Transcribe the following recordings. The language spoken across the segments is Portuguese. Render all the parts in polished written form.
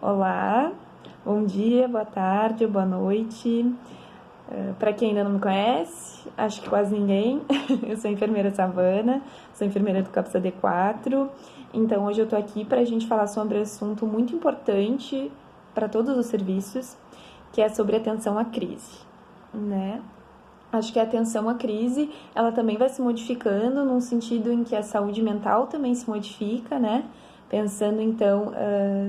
Olá, bom dia, boa tarde, boa noite. Para quem ainda não me conhece, acho que quase ninguém, eu sou a enfermeira Savana, sou enfermeira do CAPS AD4. Então hoje eu tô aqui para a gente falar sobre um assunto muito importante para todos os serviços, que é sobre atenção à crise, né? Acho que a atenção à crise, ela também vai se modificando num sentido em que a saúde mental também se modifica, né? Pensando, então,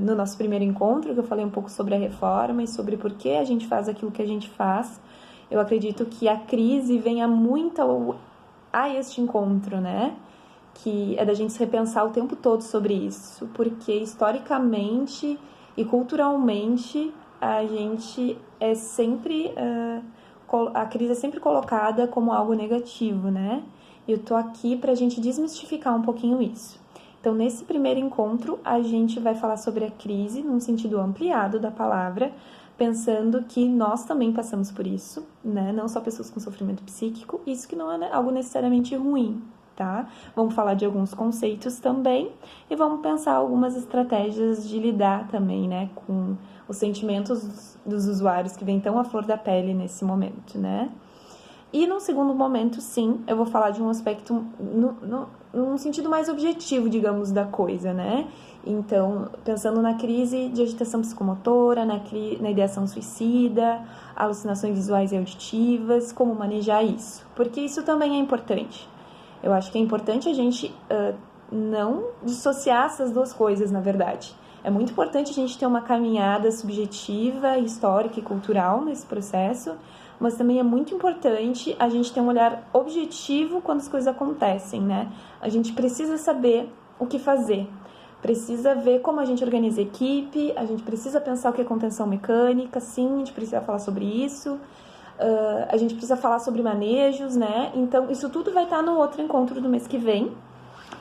no nosso primeiro encontro, que eu falei um pouco sobre a reforma e sobre por que a gente faz aquilo que a gente faz, eu acredito que a crise venha muito a este encontro, né? Que é da gente se repensar o tempo todo sobre isso, porque historicamente e culturalmente a gente é sempre... a crise é sempre colocada como algo negativo, né? E eu tô aqui pra gente desmistificar um pouquinho isso. Então, nesse primeiro encontro, a gente vai falar sobre a crise num sentido ampliado da palavra, pensando que nós também passamos por isso, né? Não só pessoas com sofrimento psíquico, isso que não é algo necessariamente ruim, tá? Vamos falar de alguns conceitos também e vamos pensar algumas estratégias de lidar também, né, com os sentimentos dos usuários que vêm tão à flor da pele nesse momento, né? E num segundo momento, sim, eu vou falar de um aspecto num sentido mais objetivo, digamos, da coisa, né? Então, pensando na crise de agitação psicomotora, na ideação suicida, alucinações visuais e auditivas, como manejar isso. Porque isso também é importante. Eu acho que é importante a gente não dissociar essas duas coisas, na verdade. É muito importante a gente ter uma caminhada subjetiva, histórica e cultural nesse processo, mas também é muito importante a gente ter um olhar objetivo quando as coisas acontecem, né? A gente precisa saber o que fazer, precisa ver como a gente organiza a equipe, a gente precisa pensar o que é contenção mecânica, sim, a gente precisa falar sobre isso, a gente precisa falar sobre manejos, né? Então, isso tudo vai estar no outro encontro do mês que vem.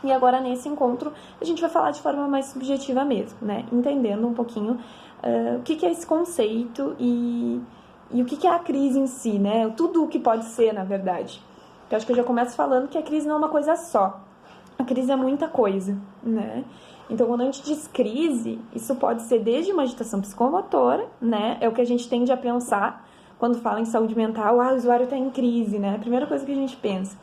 E agora, nesse encontro, a gente vai falar de forma mais subjetiva mesmo, né? Entendendo um pouquinho o que é esse conceito e o que é a crise em si, né? Tudo o que pode ser, na verdade. Eu acho que eu já começo falando que a crise não é uma coisa só. A crise é muita coisa, né? Então, quando a gente diz crise, isso pode ser desde uma agitação psicomotora, né? É o que a gente tende a pensar quando fala em saúde mental. O usuário está em crise, né? A primeira coisa que a gente pensa.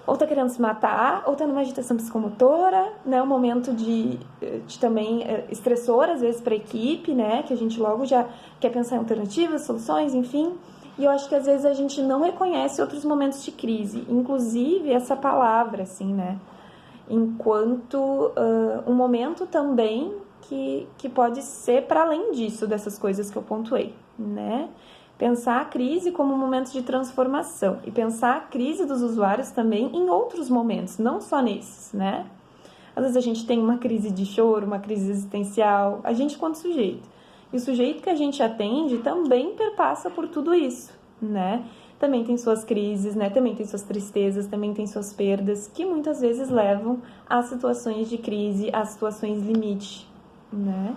Ou tá querendo se matar, ou tá numa agitação psicomotora, né? Um momento de também estressor, às vezes, para a equipe, né? Que a gente logo já quer pensar em alternativas, soluções, enfim. E eu acho que, às vezes, a gente não reconhece outros momentos de crise. Inclusive, essa palavra, assim, né? Enquanto um momento também que pode ser para além disso, dessas coisas que eu pontuei, né? Pensar a crise como um momento de transformação e pensar a crise dos usuários também em outros momentos, não só nesses, né? Às vezes a gente tem uma crise de choro, uma crise existencial, a gente quanto sujeito. E o sujeito que a gente atende também perpassa por tudo isso, né? Também tem suas crises, né? Também tem suas tristezas, também tem suas perdas, que muitas vezes levam a situações de crise, a situações limite, né?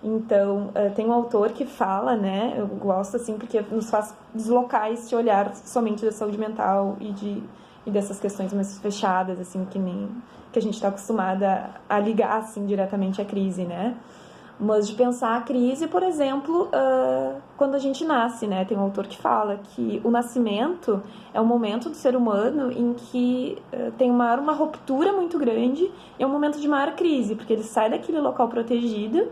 Então, tem um autor que fala, né, eu gosto assim porque nos faz deslocar esse olhar somente da saúde mental e dessas questões mais fechadas, assim, que a gente está acostumada a ligar, assim, diretamente à crise, né? Mas de pensar a crise, por exemplo, quando a gente nasce, né? Tem um autor que fala que o nascimento é um momento do ser humano em que tem uma ruptura muito grande e é um momento de maior crise, porque ele sai daquele local protegido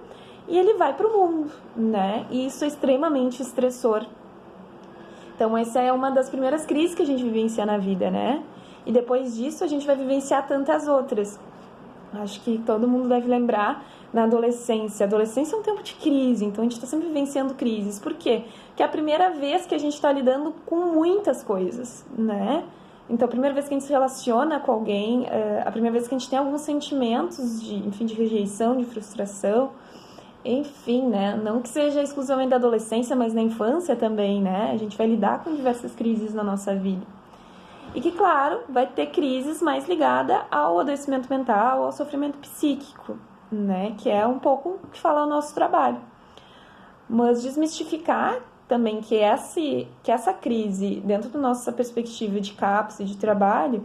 e ele vai para o mundo, né? E isso é extremamente estressor. Então, essa é uma das primeiras crises que a gente vivencia na vida, né? E depois disso, a gente vai vivenciar tantas outras. Acho que todo mundo deve lembrar na adolescência. A adolescência é um tempo de crise, então a gente está sempre vivenciando crises. Por quê? Porque é a primeira vez que a gente está lidando com muitas coisas, né? Então, a primeira vez que a gente se relaciona com alguém, a primeira vez que a gente tem alguns sentimentos de rejeição, de frustração, enfim, né? Não que seja exclusivamente da adolescência, mas na infância também, né? A gente vai lidar com diversas crises na nossa vida. E que, claro, vai ter crises mais ligadas ao adoecimento mental, ao sofrimento psíquico, né? Que é um pouco o que fala o nosso trabalho. Mas desmistificar também que essa crise, dentro da nossa perspectiva de CAPS e de trabalho,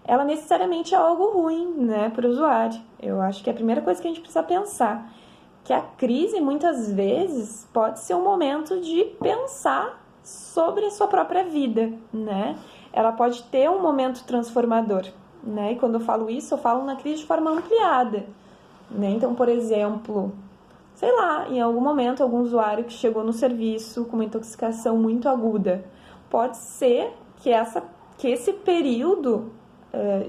ela necessariamente é algo ruim, né, para o usuário. Eu acho que é a primeira coisa que a gente precisa pensar. que a crise, muitas vezes, pode ser um momento de pensar sobre a sua própria vida, né? Ela pode ter um momento transformador, né? E quando eu falo isso, eu falo na crise de forma ampliada, né? Então, por exemplo, sei lá, em algum momento, algum usuário que chegou no serviço com uma intoxicação muito aguda, pode ser que esse período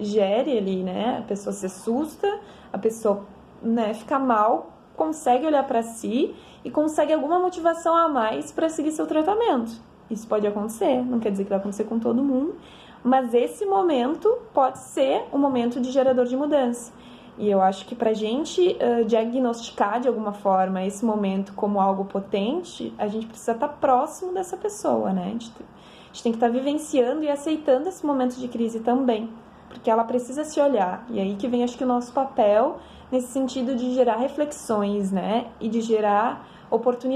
gere ali, né? A pessoa se assusta, a pessoa, né, fica mal, consegue olhar para si e consegue alguma motivação a mais para seguir seu tratamento. Isso pode acontecer, não quer dizer que vai acontecer com todo mundo, mas esse momento pode ser um momento de gerador de mudança. E eu acho que para a gente diagnosticar de alguma forma esse momento como algo potente, a gente precisa estar próximo dessa pessoa, né? A gente tem que estar vivenciando e aceitando esse momento de crise também, porque ela precisa se olhar. E aí que vem, acho que, o nosso papel nesse sentido de gerar reflexões, né? E de gerar oportunidades.